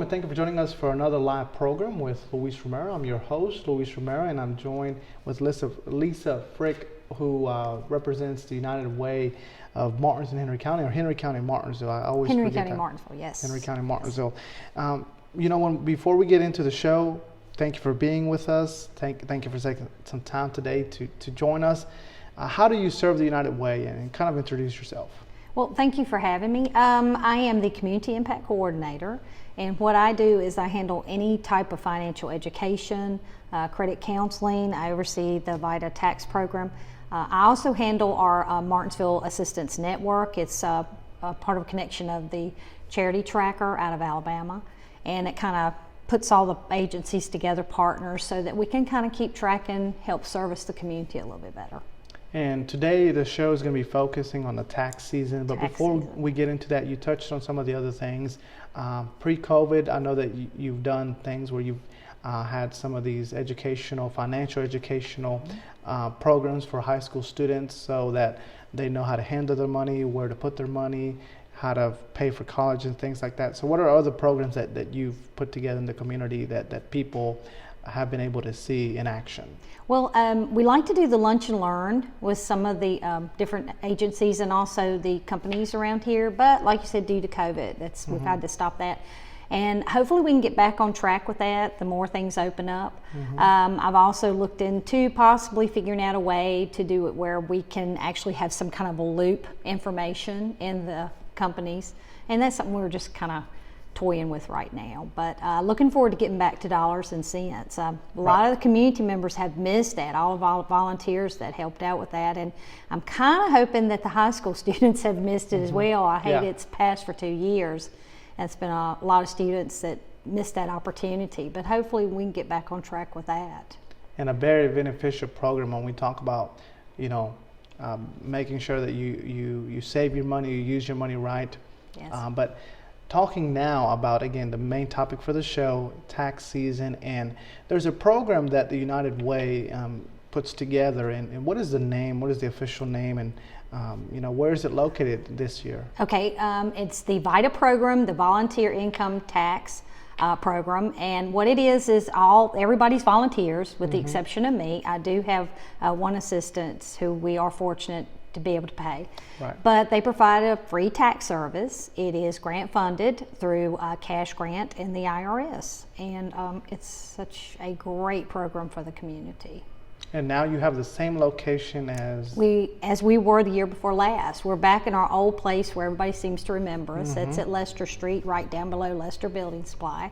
and thank you for joining us for another live program with Luis Romero. I'm your host, Luis Romero, and I'm joined with Lisa Frick, who represents the United Way of Martinsville and Henry County, or Henry County, Martinsville. I always Henry forget County, that. Martinsville, yes. Henry County, Martinsville. Before we get into the show, thank you for being with us. Thank you for taking some time today to join us. How do you serve the United Way, and kind of introduce yourself? Well, thank you for having me. I am the Community Impact Coordinator, and what I do is I handle any type of financial education, credit counseling. I oversee the VITA tax program. I also handle our Martinsville Assistance Network. It's a part of a connection of the Charity Tracker out of Alabama, and it kind of puts all the agencies together, partners, so that we can kind of keep track and help service the community a little bit better. And today the show is going to be focusing on the tax season. But before we get into that, you touched on some of the other things. Pre-COVID, I know that you've done things where you've had some of these financial educational programs for high school students, so that they know how to handle their money, where to put their money, how to pay for college and things like that. So what are other programs that you've put together in the community that people have been able to see in action? Well, we like to do the lunch and learn with some of the different agencies and also the companies around here, but like you said, due to COVID, we've had to stop that. And hopefully we can get back on track with that the more things open up. I've also looked into possibly figuring out a way to do it where we can actually have some kind of a loop information in the companies, and that's something we're just kind of toying with right now, but looking forward to getting back to dollars and cents. A lot of the community members have missed that, all of our volunteers that helped out with that, and I'm kind of hoping that the high school students have missed it as well. I hate it's passed for 2 years. It's been a lot of students that missed that opportunity, but hopefully we can get back on track with that. And a very beneficial program when we talk about, making sure that you save your money, you use your money right. Yes. But talking now about, again, the main topic for the show, tax season, and there's a program that the United Way puts together, and what is the name, what is the official name, and where is it located this year? Okay, it's the VITA program, the Volunteer Income Tax program, and what it is everybody's volunteers with the exception of me. I do have one assistant who we are fortunate to be able to pay. Right. But they provide a free tax service. It is grant funded through a cash grant in the IRS, and it's such a great program for the community. And now you have the same location as we were the year before last. We're back in our old place where everybody seems to remember us. It's at Lester Street, right down below Lester Building Supply.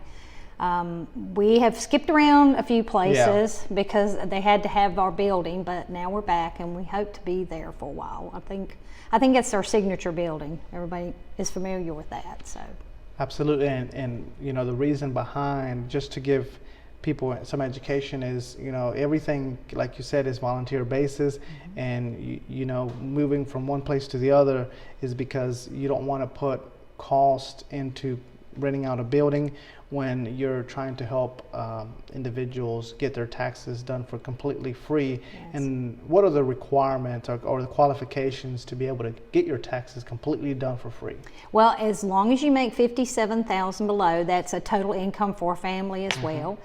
We have skipped around a few places because they had to have our building, but now we're back and we hope to be there for a while. I think it's our signature building. Everybody is familiar with that. So absolutely, and the reason behind, just to give people some education, is everything, like you said, is volunteer basis, and moving from one place to the other is because you don't want to put cost into renting out a building when you're trying to help individuals get their taxes done for completely free. Yes. And what are the requirements or the qualifications to be able to get your taxes completely done for free? Well, as long as you make $57,000 below, that's a total income for a family as well.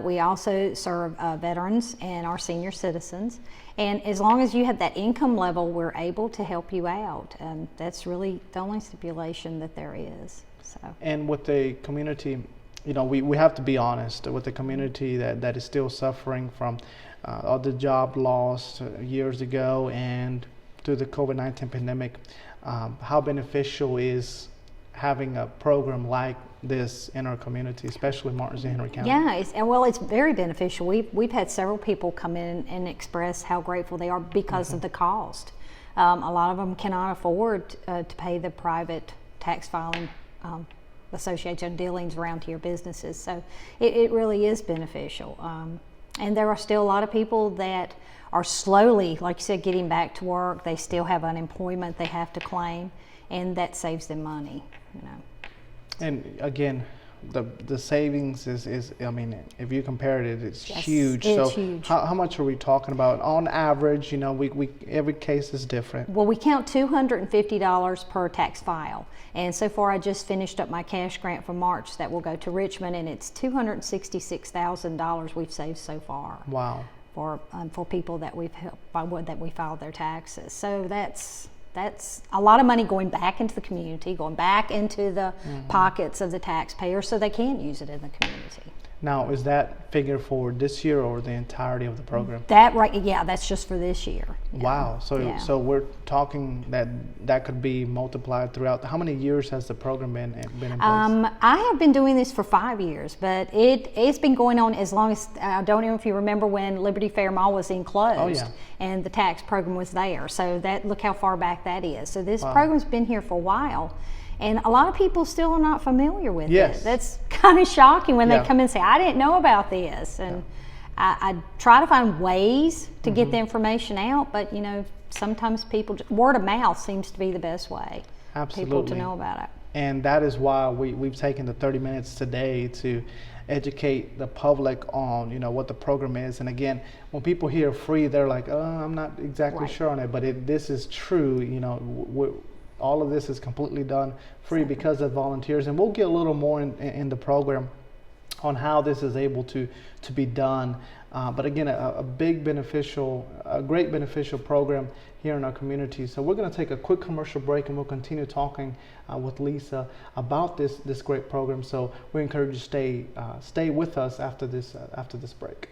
We also serve veterans and our senior citizens. And as long as you have that income level, we're able to help you out. That's really the only stipulation that there is. So. And with the community, we have to be honest with the community that is still suffering from all the job loss years ago and through the COVID-19 pandemic. How beneficial is having a program like this in our community, especially Martinsville and Henry County? Yeah, it's very beneficial. We've had several people come in and express how grateful they are because of the cost. A lot of them cannot afford to pay the private tax filing association dealings around here businesses, so it really is beneficial. And there are still a lot of people that are slowly, like you said, getting back to work. They still have unemployment they have to claim, and that saves them money. And again, the savings is I mean, if you compare it, it's Yes, huge. it's So huge. how much are we talking about on average? You know, we every case is different. Well, we count $250 per tax file. And so far, I just finished up my cash grant for March that will go to Richmond, and it's $266,000 we've saved so far. Wow. For people that we've helped that we filed their taxes. So that's a lot of money going back into the community, going back into the pockets of the taxpayer, so they can use it in the community. Now, is that figure for this year or the entirety of the program? That's just for this year. Yeah. Wow. So we're talking that could be multiplied throughout. How many years has the program been in place? I have been doing this for 5 years, but it's been going on as long as, I don't know if you remember when Liberty Fair Mall was enclosed. Oh, yeah. And the tax program was there. So look how far back that is. So this program's been here for a while. And a lot of people still are not familiar with it. That's kind of shocking when they come and say, I didn't know about this. And I try to find ways to get the information out, but sometimes word of mouth seems to be the best way. Absolutely. People to know about it. And that is why we've taken the 30 minutes today to educate the public on what the program is. And again, when people hear free, they're like, oh, I'm not exactly sure on it, but this is true. All of this is completely done free because of volunteers, and we'll get a little more in the program on how this is able to be done. But again, a great beneficial program here in our community. So we're going to take a quick commercial break, and we'll continue talking with Lisa about this great program. So we encourage you to stay with us after this break.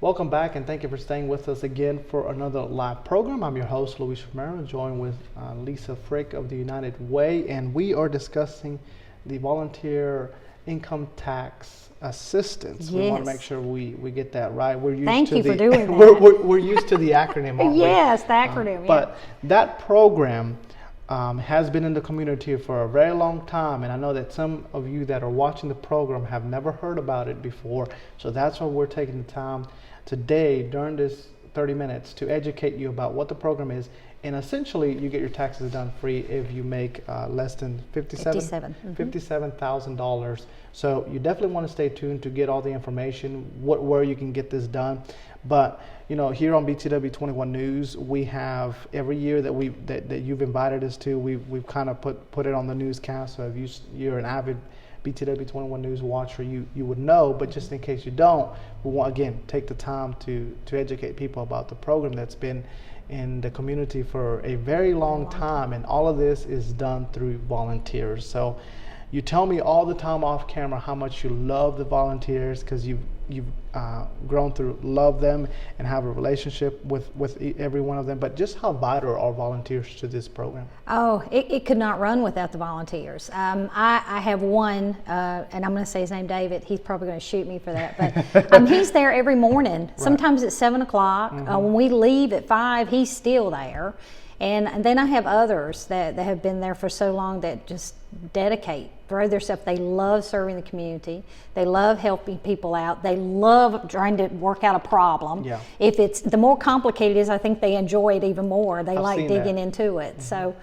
Welcome back, and thank you for staying with us again for another live program. I'm your host, Luis Romero, joined with Lisa Frick of the United Way, and we are discussing the volunteer income tax assistance. Yes. We want to make sure we get that right. We're used Thank to you the, for doing that. we're used to the acronym, aren't we? Yes, the acronym. But that program has been in the community for a very long time, and I know that some of you that are watching the program have never heard about it before. So that's why we're taking the time today during this 30 minutes to educate you about what the program is. And essentially, you get your taxes done free if you make less than $57,000. So you definitely want to stay tuned to get all the information, where you can get this done. But here on BTW 21 News, we have every year that you've invited us to, we've kind of put it on the newscast. So if you're an avid BTW 21 News watcher, you would know, but just in case you don't, we want, again, take the time to educate people about the program that's been in the community for a very long time, and all of this is done through volunteers. So you tell me all the time off camera how much you love the volunteers, because you've grown to love them and have a relationship with every one of them, but just how vital are volunteers to this program? Oh, it could not run without the volunteers. I have one, and I'm going to say his name, David. He's probably going to shoot me for that, but he's there every morning. Right. Sometimes at 7 o'clock. When we leave at 5, he's still there. And then I have others that have been there for so long that just throw their stuff. They love serving the community. They love helping people out. They love trying to work out a problem. Yeah. If it's the more complicated it is, I think they enjoy it even more. They like digging into it. So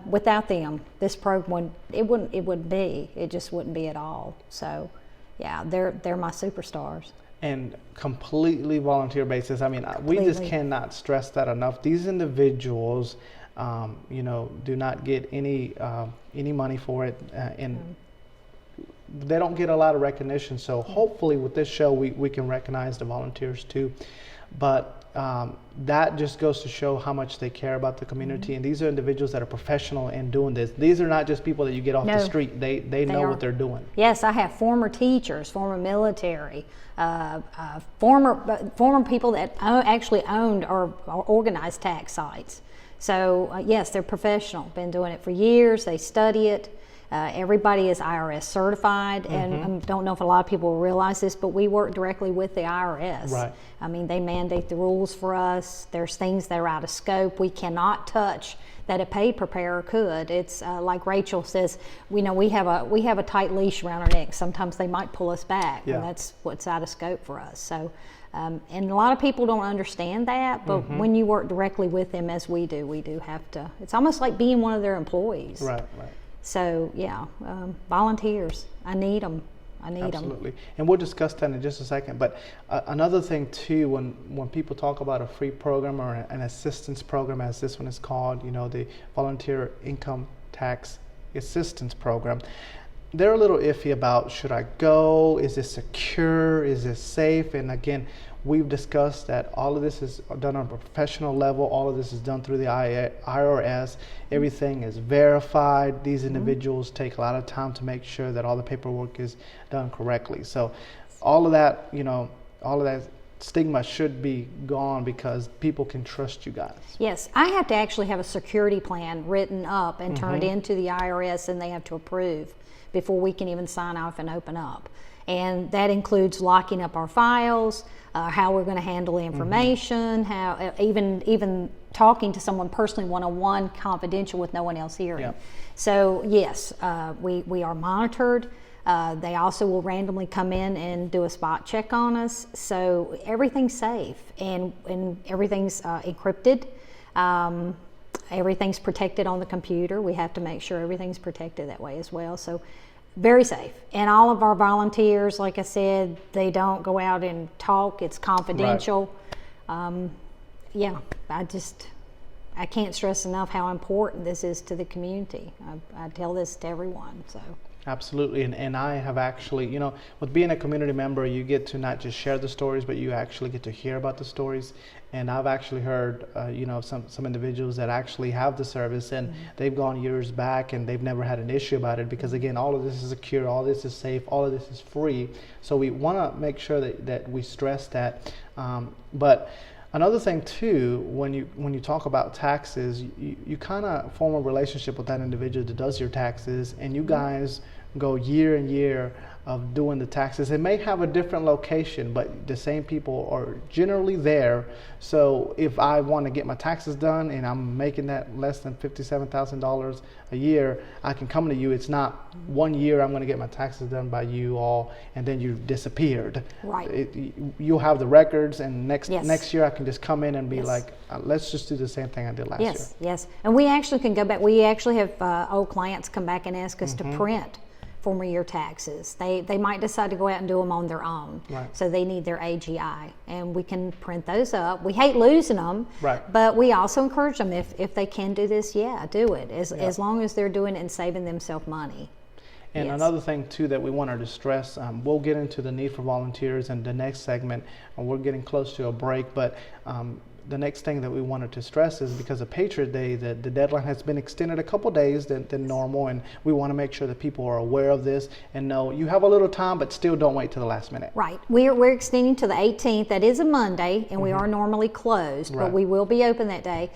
without them, this program it just wouldn't be at all. So yeah, they're my superstars. And completely volunteer basis. I mean, we just cannot stress that enough. These individuals, do not get any money for it, and they don't get a lot of recognition. So hopefully with this show, we can recognize the volunteers too. But that just goes to show how much they care about the community. And these are individuals that are professional in doing this. These are not just people that you get off the street. They know what they're doing. Yes, I have former teachers, former military, former people that actually owned or organized tax sites. So yes, they're professional, been doing it for years. They study it, Everybody is IRS-certified, and I don't know if a lot of people realize this, but we work directly with the IRS. Right. I mean, they mandate the rules for us. There's things that are out of scope we cannot touch that a paid preparer could. It's like Rachel says, we have a tight leash around our neck. Sometimes they might pull us back, and that's what's out of scope for us. So, and a lot of people don't understand that, but when you work directly with them, as we do have to. It's almost like being one of their employees. Right. So yeah, volunteers. I need them. Absolutely. And we'll discuss that in just a second. But another thing too, when people talk about a free program or an assistance program, as this one is called, the Volunteer Income Tax Assistance Program, they're a little iffy about, should I go? Is this secure? Is this safe? And again, we've discussed that all of this is done on a professional level. All of this is done through the IRS. Everything is verified. These individuals take a lot of time to make sure that all the paperwork is done correctly. So all of that, all of that stigma should be gone because people can trust you guys. Yes, I have to actually have a security plan written up and turned into the IRS, and they have to approve before we can even sign off and open up. And that includes locking up our files, how we're going to handle the information, how even talking to someone personally one-on-one, confidential with no one else hearing. Yep. So yes, we are monitored. They also will randomly come in and do a spot check on us. So everything's safe and everything's encrypted. Everything's protected on the computer. We have to make sure everything's protected that way as well. So very safe. And all of our volunteers, like I said, they don't go out and talk. It's confidential. Right. I can't stress enough how important this is to the community. I tell this to everyone. So. Absolutely, and I have actually, with being a community member, you get to not just share the stories, but you actually get to hear about the stories. And I've actually heard, some individuals that actually have the service, and they've gone years back and they've never had an issue about it because, again, all of this is secure, all this is safe, all of this is free. So we want to make sure that we stress that. But another thing too, when you talk about taxes, you kind of form a relationship with that individual that does your taxes, and you guys go year and year of doing the taxes. It may have a different location, but the same people are generally there. So if I want to get my taxes done and I'm making that less than $57,000 a year, I can come to you. It's not 1 year I'm going to get my taxes done by you all and then you've disappeared. Right. You'll have the records, and next year I can just come in and be like, let's just do the same thing I did last year. Yes. And we actually can go back. We actually have old clients come back and ask us to print former year taxes. They might decide to go out and do them on their own. Right. So they need their AGI, and we can print those up. We hate losing them, right, but we also encourage them, if they can do this, do it, as long as they're doing it and saving themselves money. And another thing too that we wanted to stress, we'll get into the need for volunteers in the next segment, and we're getting close to a break, but the next thing that we wanted to stress is because of Patriot Day, the deadline has been extended a couple days than normal, and we want to make sure that people are aware of this and know you have a little time, but still don't wait till the last minute. Right. We're extending to the 18th. That is a Monday, and we are normally closed, but we will be open that day.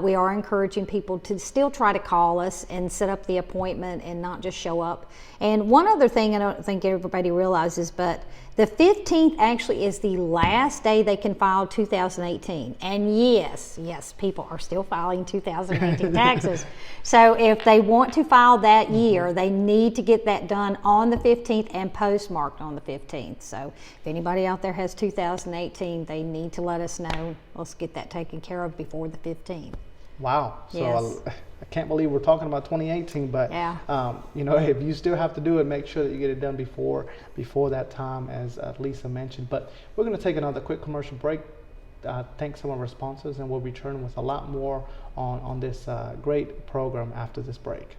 We are encouraging people to still try to call us and set up the appointment and not just show up. And one other thing I don't think everybody realizes, but the 15th actually is the last day they can file 2018. And yes, people are still filing 2018 taxes. So if they want to file that year, they need to get that done on the 15th and postmarked on the 15th. So if anybody out there has 2018, they need to let us know. Let's get that taken care of before the 15th. Wow. So I can't believe we're talking about 2018, but if you still have to do it, make sure that you get it done before that time, as Lisa mentioned. But we're going to take another quick commercial break. Thank some of our sponsors, and we'll return with a lot more on this great program after this break.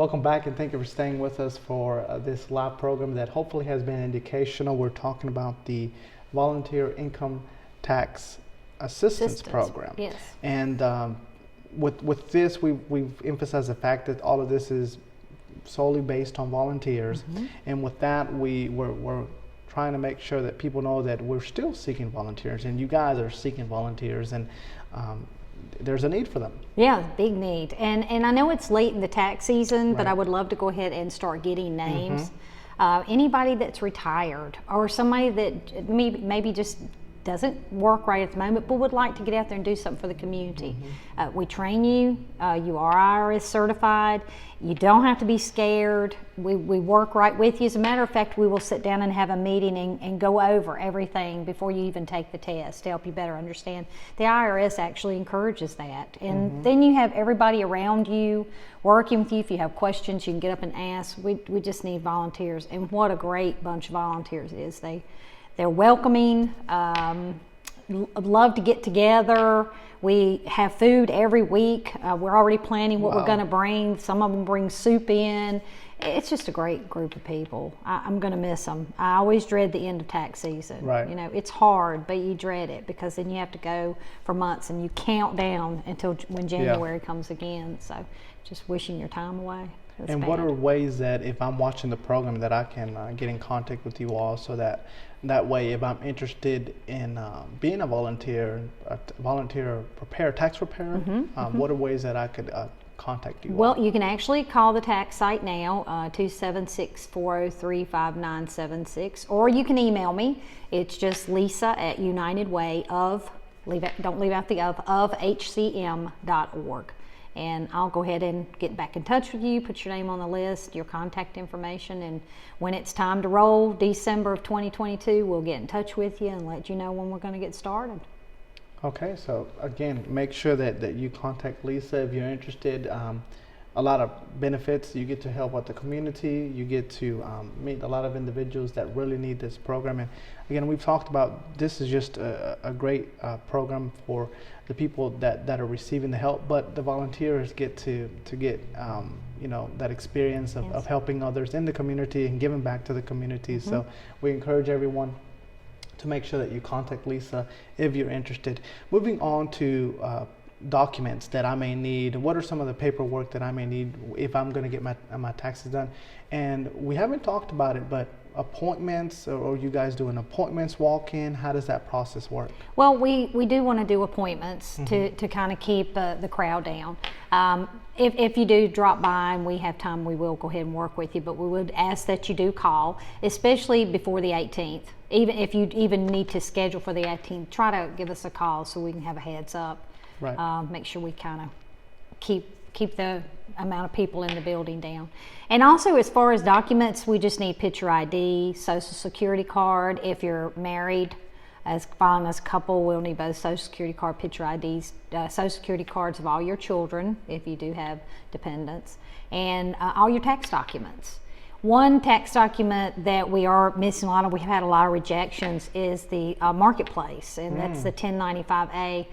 Welcome back, and thank you for staying with us for this live program that hopefully has been educational. We're talking about the Volunteer Income Tax Assistance Program. Yes. And with this, we've emphasized the fact that all of this is solely based on volunteers. And with that, we're trying to make sure that people know that we're still seeking volunteers, and you guys are seeking volunteers, and there's a need for them. Yeah, big need. And I know it's late in the tax season, but I would love to go ahead and start getting names. Anybody that's retired, or somebody that maybe just doesn't work right at the moment, but would like to get out there and do something for the community. We train you. You are IRS-certified. You don't have to be scared. We work right with you. As a matter of fact, we will sit down and have a meeting and go over everything before you even take the test to help you better understand. The IRS actually encourages that. And then you have everybody around you working with you. If you have questions, you can get up and ask. We just need volunteers. And what a great bunch of volunteers it is. They're welcoming, love to get together. We have food every week. We're already planning what we're going to bring. Some of them bring soup in. It's just a great group of people. I'm going to miss them. I always dread the end of tax season. Right. You know, it's hard, but you dread it because then you have to go for months and you count down until when January comes again. So just wishing your time away. And what are ways that if I'm watching the program that I can get in contact with you all, so that way if I'm interested in being a volunteer tax preparer, what are ways that I could contact you all? Well, you can actually call the tax site now, 276-403-5976, or you can email me. It's just Lisa@UnitedWay don't leave out the of HCM.org. And I'll go ahead and get back in touch with you, put your name on the list, your contact information, and when it's time to roll, December of 2022, we'll get in touch with you and let you know when we're going to get started. Okay, so again, make sure that you contact Lisa if you're interested. A lot of benefits. You get to help out the community. You get to meet a lot of individuals that really need this program. And again, we've talked about this is just a great program for the people that are receiving the help, but the volunteers get to get that experience of helping others in the community and giving back to the community. So we encourage everyone to make sure that you contact Lisa if you're interested. Moving on to documents that I may need. What are some of the paperwork that I may need if I'm going to get my taxes done? And we haven't talked about it, but appointments, or you guys doing appointments, walk-in, how does that process work? Well, we do want to do appointments to kind of keep the crowd down. If you do drop by and we have time, we will go ahead and work with you, but we would ask that you do call, especially before the 18th. Even if you even need to schedule for the 18th, try to give us a call so we can have a heads up. Right. Make sure we kind of keep the amount of people in the building down. And also, as far as documents, we just need picture ID, social security card. If you're married, filing as a couple, we'll need both social security card, picture IDs, social security cards of all your children, if you do have dependents, and all your tax documents. One tax document that we are missing we've had a lot of rejections, is the marketplace, and that's the 1095A.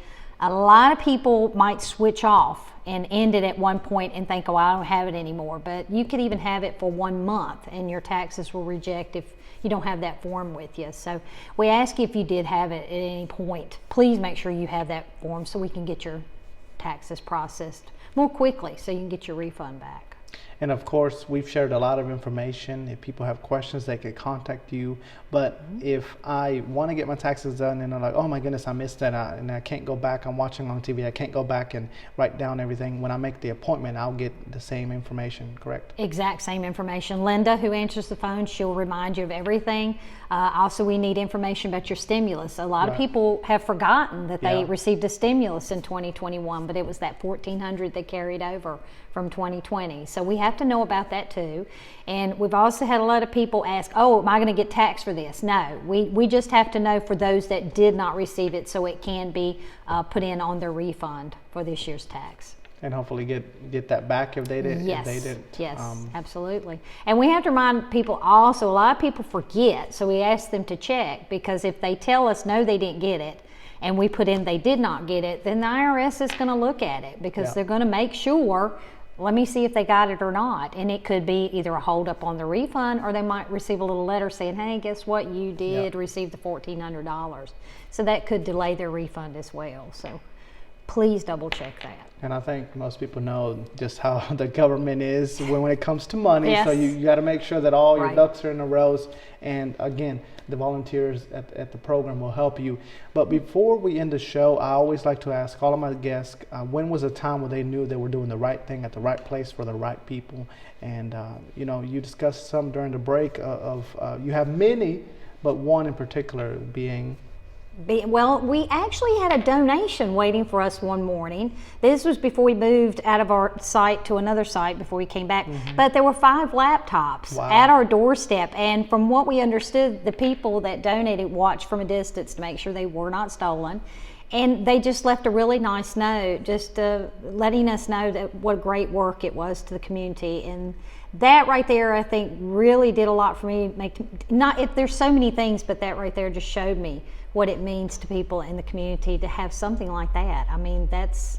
A lot of people might switch off and end it at one point and think, oh, I don't have it anymore. But you could even have it for 1 month and your taxes will reject if you don't have that form with you. So we ask you if you did have it at any point, please make sure you have that form so we can get your taxes processed more quickly so you can get your refund back. And of course, we've shared a lot of information. If people have questions, they can contact you. But if I want to get my taxes done and I'm like, oh my goodness, I missed that, and I can't go back, I'm watching on TV, I can't go back and write down everything. When I make the appointment, I'll get the same information, correct? Exact same information. Linda, who answers the phone, she'll remind you of everything. Also, we need information about your stimulus. A lot of people have forgotten that they received a stimulus in 2021, but it was that $1,400 they carried over from 2020. So we have to know about that too. And we've also had a lot of people ask, oh, am I going to get taxed for this? No, we just have to know for those that did not receive it so it can be put in on their refund for this year's tax. And hopefully get that back if they did. Yes, if they didn't. Yes, absolutely. And we have to remind people also, a lot of people forget, so we ask them to check, because if they tell us no, they didn't get it, and we put in they did not get it, then the IRS is going to look at it, because they're going to make sure let me see if they got it or not. And it could be either a hold up on the refund, or they might receive a little letter saying, hey, guess what, you did receive the $1,400. So that could delay their refund as well. So please double check that. And I think most people know just how the government is when it comes to money. Yes. So you got to make sure that all your Right. ducks are in a row. And again, the volunteers at the program will help you. But before we end the show, I always like to ask all of my guests, when was a time when they knew they were doing the right thing at the right place for the right people? And, you know, you discussed some during the break you have many, but one in particular being... Well, we actually had a donation waiting for us one morning. This was before we moved out of our site to another site before we came back. But there were 5 laptops at our doorstep. And from what we understood, the people that donated watched from a distance to make sure they were not stolen. And they just left a really nice note, just letting us know that what great work it was to the community. And that right there, I think, really did a lot for me. There's so many things, but that right there just showed me what it means to people in the community to have something like that. I mean, that's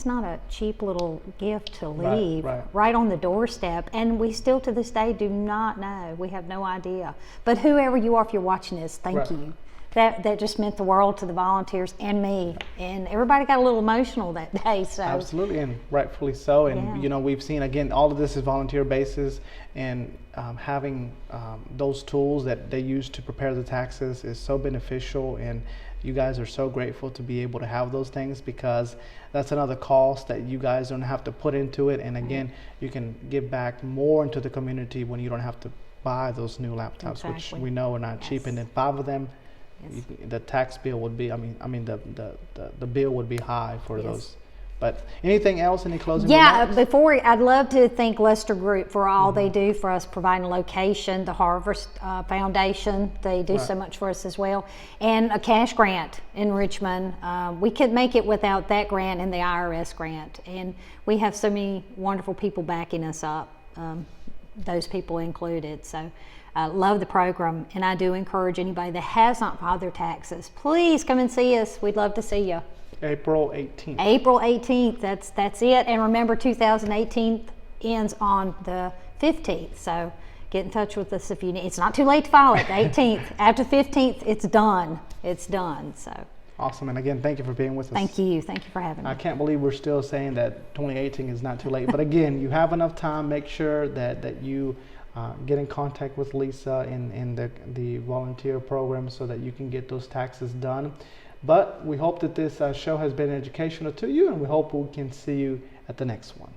not a cheap little gift to leave right on the doorstep. And we still to this day do not know. We have no idea. But whoever you are, if you're watching this, thank you. That just meant the world to the volunteers and me, and everybody got a little emotional that day. So absolutely, and rightfully so. And you know, we've seen, again, all of this is volunteer basis, and having those tools that they use to prepare the taxes is so beneficial. And you guys are so grateful to be able to have those things, because that's another cost that you guys don't have to put into it. And again, you can give back more into the community when you don't have to buy those new laptops, which we know are not cheap. And then 5 of them, the tax bill would be, the bill would be high for those. But anything else, any closing remarks? I'd love to thank Lester Group for all they do for us, providing a location, the Harvest Foundation, they do so much for us as well, and a cash grant in Richmond. We couldn't make it without that grant and the IRS grant, and we have so many wonderful people backing us up, those people included. So love the program, and I do encourage anybody that has not filed their taxes, please come and see us. We'd love to see you. April 18th. April 18th, that's it. And remember, 2018 ends on the 15th, so get in touch with us if you need. It's not too late to file it, the 18th. After the 15th, it's done. It's done, so. Awesome, and again, thank you for being with us. Thank you for having me. I can't believe we're still saying that 2018 is not too late, but again, you have enough time. Make sure that you get in contact with Lisa in the volunteer program so that you can get those taxes done. But we hope that this show has been educational to you, and we hope we can see you at the next one.